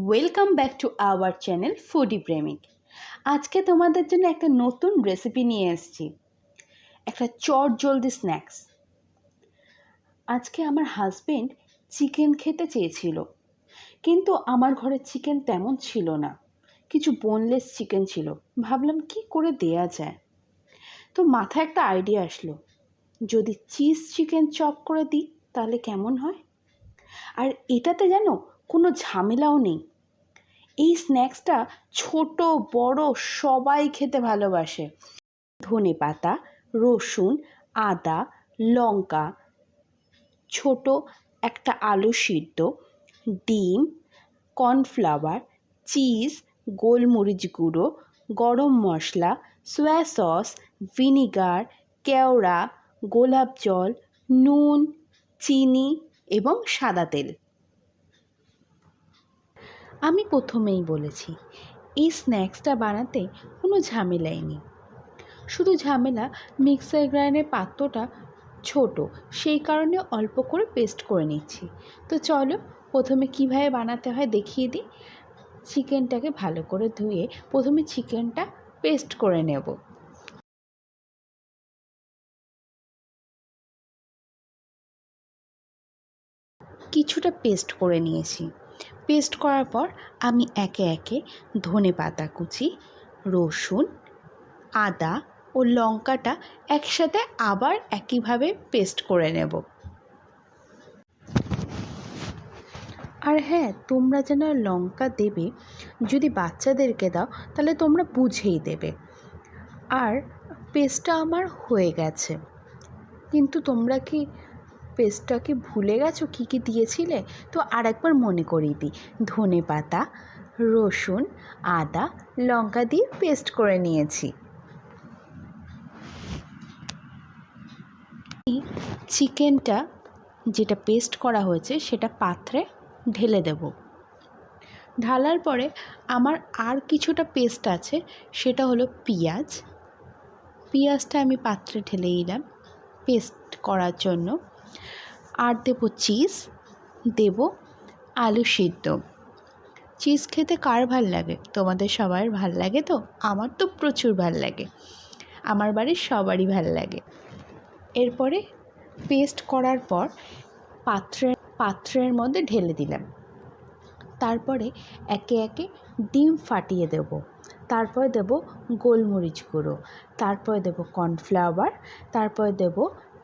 Welcome back to our channel foodie প্রেমিক। আজকে তোমাদের জন্য একটা নতুন রেসিপি নিয়ে এসেছি, একটা চটজলদি স্ন্যাক্স। আজকে আমার হাজবেন্ড চিকেন খেতে চেয়েছিল, কিন্তু আমার ঘরে চিকেন তেমন ছিল না, কিছু বোনলেস চিকেন ছিল। ভাবলাম কি করে দেয়া যায়, তো মাথায় একটা আইডিয়া আসলো, যদি চিজ চিকেন চপ করে দিই তাহলে কেমন হয়। আর এটাতে যেন কোনো ঝামেলাও নেই। এই স্ন্যাক্সটা ছোট বড় সবাই খেতে ভালোবাসে। ধনেপাতা, রসুন, আদা, লঙ্কা, ছোট একটা আলু সিদ্ধ, ডিম, কর্নফ্লাওয়ার, চিজ, গোলমরিচ গুঁড়ো, গরম মশলা, সয়া সস, ভিনিগার, কেওড়া, গোলাপ জল, নুন, চিনি এবং সাদা তেল। আমি প্রথমেই বলেছি, এই স্ন্যাক্সটা বানাতে কোনো ঝামেলাই নেই। শুধু ঝামেলা মিক্সার গ্রাইন্ডারের পাত্রটা ছোট, সেই কারণে অল্প করে পেস্ট করে নিচ্ছি। তো চলো প্রথমে কিভাবে বানাতে হয় দেখিয়ে দিই। চিকেনটাকে ভালো করে ধুয়ে প্রথমে চিকেনটা পেস্ট করে নেব। কিছুটা পেস্ট করে নিয়েছি। পেস্ট করার পর আমি একে একে ধনেপাতা কুচি, রসুন, আদা ও লঙ্কাটা একসাথে আবার একইভাবে পেস্ট করে নেব। আর হ্যাঁ, তোমরা যেন লঙ্কা দেবে, যদি বাচ্চাদেরকে দাও তাহলে তোমরা বুঝেই দেবে। আর পেস্টটা আমার হয়ে গেছে, কিন্তু তোমরা কি পেস্টটা কি ভুলে গেছো কী কী দিয়েছিলে? তো আরেকবার মনে করিয়ে দিই। ধনেপাতা, রসুন, আদা, লঙ্কা দিয়ে পেস্ট করে নিয়েছি। চিকেনটা যেটা পেস্ট করা হয়েছে সেটা পাত্রে ঢেলে দেব। ঢালার পরে আমার আর কিছুটা পেস্ট আছে, সেটা হলো পেঁয়াজটা আমি পাত্রে ঢেলে দিলাম পেস্ট করার জন্য। আর দেব চিজ, দেব আলু সিদ্ধ। চিজ খেতে কার ভাল লাগে? তোমাদের সবার ভাল লাগে তো? আমার তো প্রচুর ভাল লাগে, আমার বাড়ির সবারই ভাল লাগে। এরপরে পেস্ট করার পর পাত্রের মধ্যে ঢেলে দিলাম। তারপরে একে একে ডিম ফাটিয়ে দেব। তারপরে দেব গোলমরিচ গুঁড়ো, তারপরে দেব কর্নফ্লাওয়ার, তারপরে দেব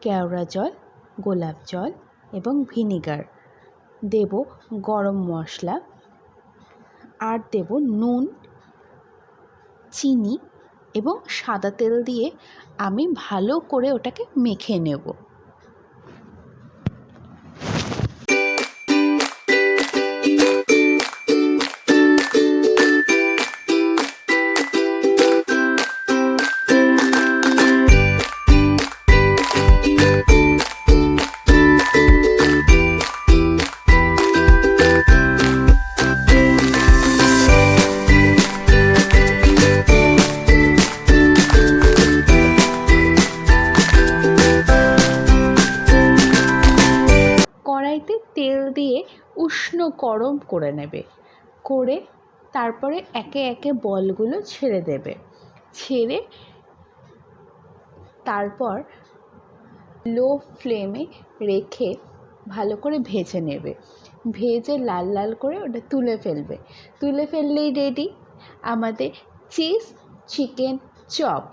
কেওড়া জল, গোলাপ জল এবং ভিনিগার, দেব গরম মশলা, আর দেব নুন, চিনি এবং সাদা তেল দিয়ে আমি ভালো করে ওটাকে মেখে নেব। কড়াইতে তেল দিয়ে উষ্ণ গরম করে নেবে, করে তারপরে একে একে বলগুলো ছেড়ে দেবে। ছেড়ে তারপর লো ফ্লেমে রেখে ভালো করে ভেজে নেবে। ভেজে লাল লাল করে ওটা তুলে ফেলবে। তুলে ফেললেই রেডি আমাদের চিজ চিকেন চপ।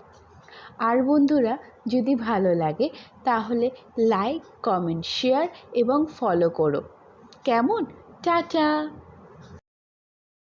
আর বন্ধুরা, যদি ভালো লাগে তাহলে লাইক, কমেন্ট, শেয়ার এবং ফলো করো। কেমন? টাটা।